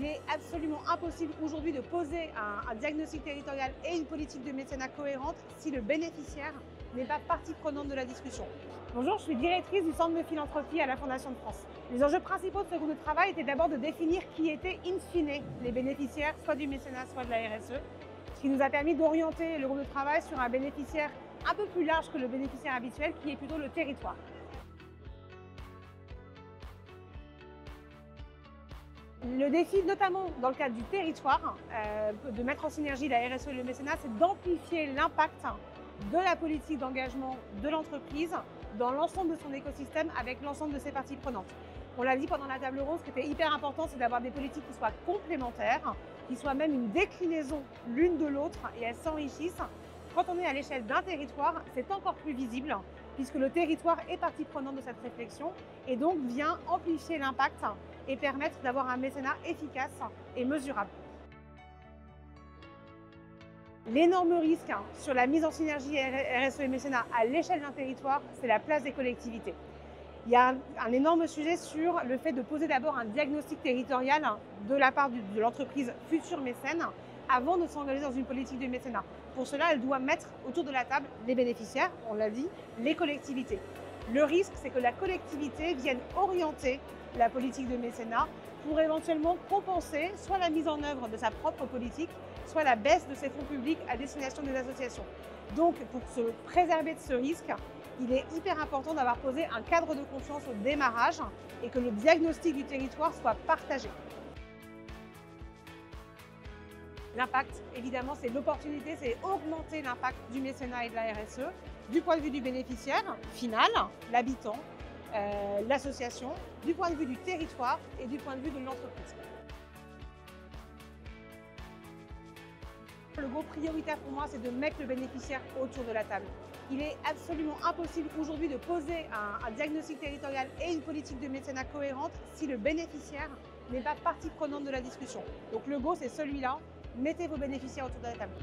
Il est absolument impossible aujourd'hui de poser un diagnostic territorial et une politique de mécénat cohérente si le bénéficiaire n'est pas partie prenante de la discussion. Bonjour, je suis directrice du Centre de philanthropie à la Fondation de France. Les enjeux principaux de ce groupe de travail étaient d'abord de définir qui étaient in fine les bénéficiaires, soit du mécénat, soit de la RSE, ce qui nous a permis d'orienter le groupe de travail sur un bénéficiaire un peu plus large que le bénéficiaire habituel, qui est plutôt le territoire. Le défi, notamment dans le cadre du territoire, de mettre en synergie la RSE et le mécénat, c'est d'amplifier l'impact de la politique d'engagement de l'entreprise dans l'ensemble de son écosystème avec l'ensemble de ses parties prenantes. On l'a dit pendant la table ronde, ce qui était hyper important, c'est d'avoir des politiques qui soient complémentaires, qui soient même une déclinaison l'une de l'autre et elles s'enrichissent. Quand on est à l'échelle d'un territoire, c'est encore plus visible puisque le territoire est partie prenante de cette réflexion et donc vient amplifier l'impact et permettre d'avoir un mécénat efficace et mesurable. L'énorme risque sur la mise en synergie RSE et mécénat à l'échelle d'un territoire, c'est la place des collectivités. Il y a un énorme sujet sur le fait de poser d'abord un diagnostic territorial de la part de l'entreprise future mécène avant de s'engager dans une politique de mécénat. Pour cela, elle doit mettre autour de la table les bénéficiaires, on l'a dit, les collectivités. Le risque, c'est que la collectivité vienne orienter la politique de mécénat pour éventuellement compenser soit la mise en œuvre de sa propre politique, soit la baisse de ses fonds publics à destination des associations. Donc, pour se préserver de ce risque, il est hyper important d'avoir posé un cadre de confiance au démarrage et que le diagnostic du territoire soit partagé. L'impact, évidemment, c'est l'opportunité, c'est augmenter l'impact du mécénat et de la RSE, du point de vue du bénéficiaire final, l'habitant, l'association, du point de vue du territoire et du point de vue de l'entreprise. Le gros prioritaire pour moi, c'est de mettre le bénéficiaire autour de la table. Il est absolument impossible aujourd'hui de poser un diagnostic territorial et une politique de mécénat cohérente si le bénéficiaire n'est pas partie prenante de la discussion. Donc le go, c'est celui-là. Mettez vos bénéficiaires autour de la table.